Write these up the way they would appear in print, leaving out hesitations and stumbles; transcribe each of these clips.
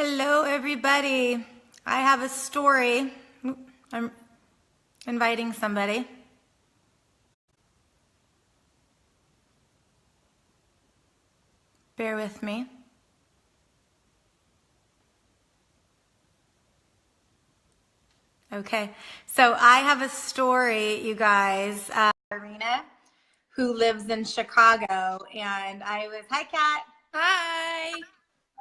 Hello, everybody. I have a story. I'm inviting somebody. Bear with me. Okay, so I have a story, you guys. Arena, who lives in Chicago, and hi, Kat. Hi,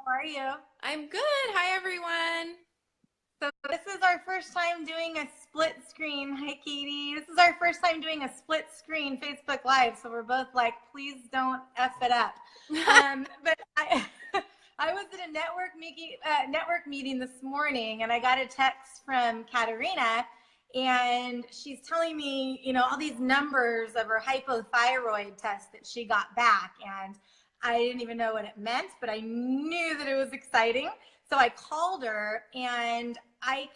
How are you? I'm good. Hi, everyone. So this is our first time doing a split screen. Hi, Katie. This is our first time doing a split screen Facebook Live. So we're both like, please don't F it up. But I was at a network meeting this morning, and I got a text from Katerina, and she's telling me, all these numbers of her hypothyroid test that she got back. And I didn't even know what it meant, but I knew that it was exciting. So I called her, and I'm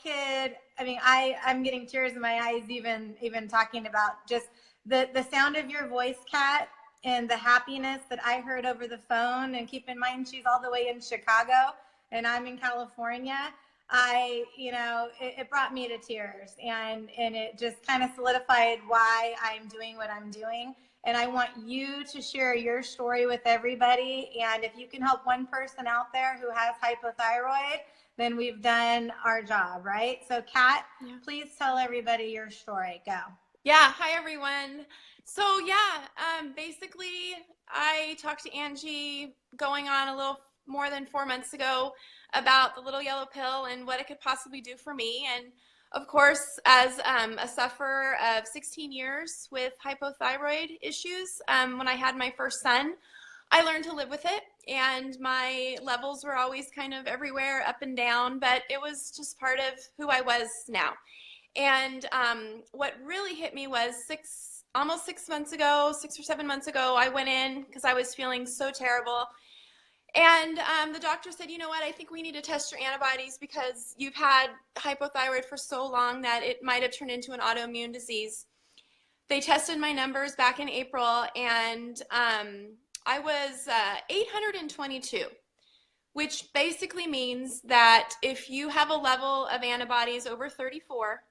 getting tears in my eyes even talking about just the sound of your voice, Kat, and the happiness that I heard over the phone. And keep in mind, she's all the way in Chicago and I'm in California. It brought me to tears, and it just kind of solidified why I'm doing what I'm doing. And I want you to share your story with everybody. And if you can help one person out there who has hypothyroid, then we've done our job, right? So Kat, Please tell everybody your story. Go. Yeah, hi, everyone. So, basically, I talked to Angie going on a little more than 4 months ago about the little yellow pill and what it could possibly do for me. And of course, as a sufferer of 16 years with hypothyroid issues, when I had my first son, I learned to live with it, and my levels were always kind of everywhere, up and down, but it was just part of who I was now. And what really hit me was almost 6 months ago, 6 or 7 months ago, I went in because I was feeling so terrible. And the doctor said, you know what, I think we need to test your antibodies because you've had hypothyroid for so long that it might have turned into an autoimmune disease. They tested my numbers back in April, and I was 822, which basically means that if you have a level of antibodies over 34,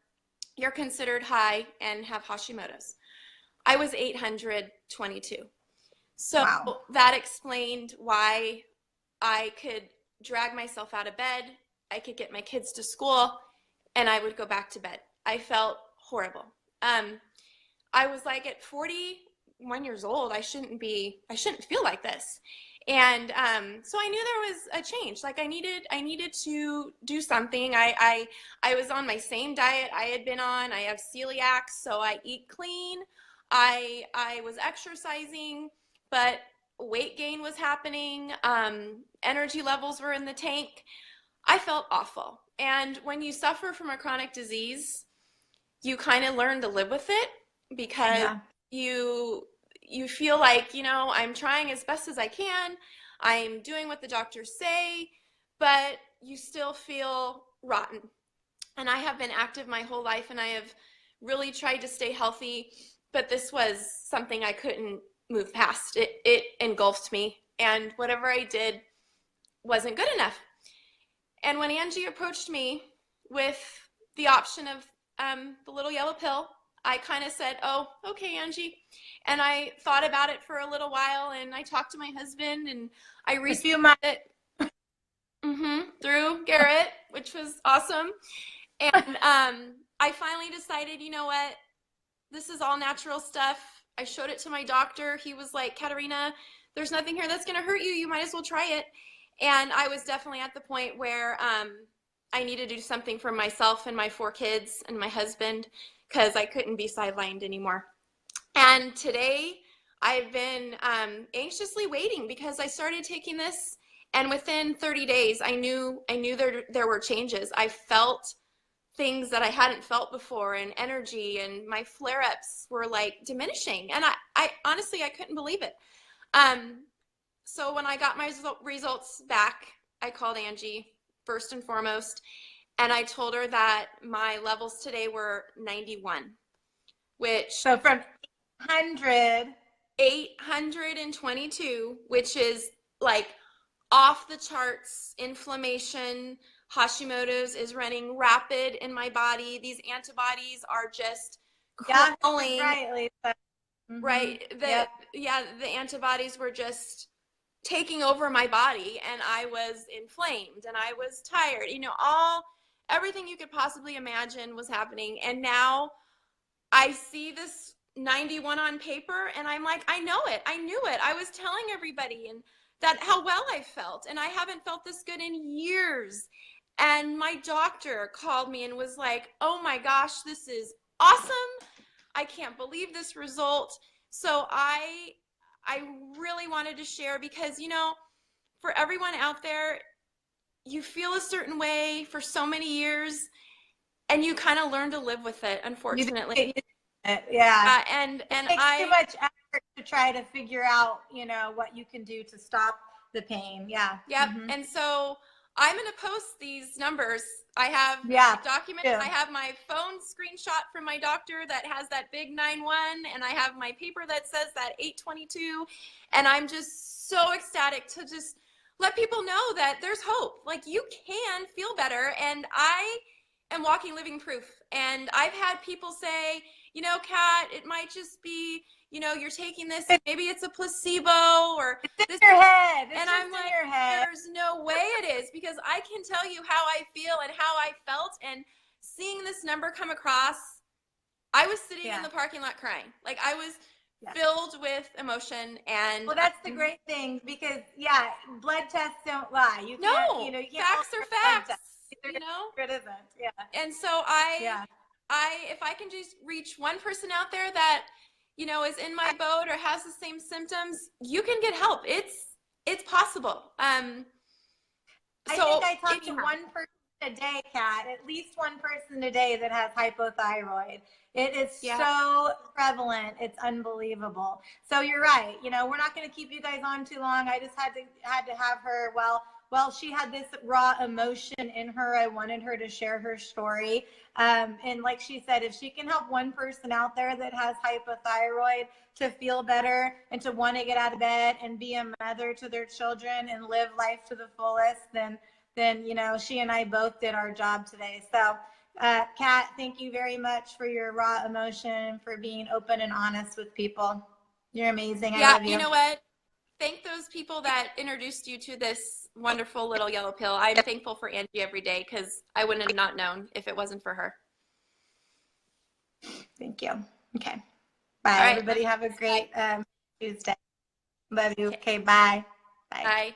you're considered high and have Hashimoto's. I was 822. So Wow. that explained why I could drag myself out of bed, I could get my kids to school, and I would go back to bed. I felt horrible. I was like, at 41 years old, I shouldn't feel like this. And so I knew there was a change. Like I needed to do something. I was on my same diet I had been on. I have celiac, so I eat clean. I was exercising, but weight gain was happening. Energy levels were in the tank. I felt awful. And when you suffer from a chronic disease, you kind of learn to live with it because you feel like, I'm trying as best as I can. I'm doing what the doctors say, but you still feel rotten. And I have been active my whole life, and I have really tried to stay healthy, but this was something I couldn't move past. It engulfed me, and whatever I did wasn't good enough. And when Angie approached me with the option of the little yellow pill, I kind of said, oh, okay, Angie. And I thought about it for a little while, and I talked to my husband, and I researched it through Garrett, which was awesome. And I finally decided, you know what, this is all natural stuff. I showed it to my doctor. He was like, Katerina, there's nothing here that's going to hurt you. You might as well try it. And I was definitely at the point where I needed to do something for myself and my 4 kids and my husband, because I couldn't be sidelined anymore. And today I've been anxiously waiting because I started taking this, and within 30 days I knew there were changes. I felt things that I hadn't felt before, and energy, and my flare-ups were like diminishing, and I honestly, I couldn't believe it. So when I got my results back, I called Angie first and foremost, and I told her that my levels today were 91, which So from 800, 822, which is like off the charts inflammation. Hashimoto's is running rapid in my body. These antibodies are just crawling. Yeah, right, Lisa. Right. The antibodies were just taking over my body, and I was inflamed and I was tired. You know, everything you could possibly imagine was happening. And now I see this 91 on paper and I'm like, I know it. I knew it. I was telling everybody and that how well I felt, and I haven't felt this good in years. And my doctor called me and was like, oh my gosh, this is awesome. I can't believe this result. So I really wanted to share because, you know, for everyone out there, you feel a certain way for so many years and you kind of learn to live with it, unfortunately. Yeah. And it takes too much effort to try to figure out, you know, what you can do to stop the pain. Yeah. Yep. And so I'm going to post these numbers. I have documents. I have my phone screenshot from my doctor that has that big 9-1, and I have my paper that says that 822. And I'm just so ecstatic to just let people know that there's hope. Like, you can feel better. And I am walking living proof. And I've had people say, you know, Kat, it might just be, you know, you're taking this, maybe it's a placebo or it's in your head. And I'm like, there's no way it is, because I can tell you how I feel and how I felt. And seeing this number come across, I was sitting in the parking lot crying. Like, I was filled with emotion. And well, that's the great thing, because blood tests don't lie. You can't, you know, you can't facts are facts. You know, it isn't. And so if I can just reach one person out there that, you know, is in my boat or has the same symptoms, you can get help. It's possible. I think I talk to one person a day, Kat, at least one person a day that has hypothyroid. It is so prevalent. It's unbelievable. So you're right. You know, we're not going to keep you guys on too long. I just had to have her. Well, she had this raw emotion in her. I wanted her to share her story. And like she said, if she can help one person out there that has hypothyroid to feel better and to want to get out of bed and be a mother to their children and live life to the fullest, then you know, she and I both did our job today. So, Kat, thank you very much for your raw emotion, for being open and honest with people. You're amazing. I love you. You know what? Thank those people that introduced you to this wonderful little yellow pill. I'm thankful for Angie every day, because I wouldn't have not known if it wasn't for her. Thank you. Okay. Bye. Everybody have a great Tuesday. Love you. Okay. Bye. Bye.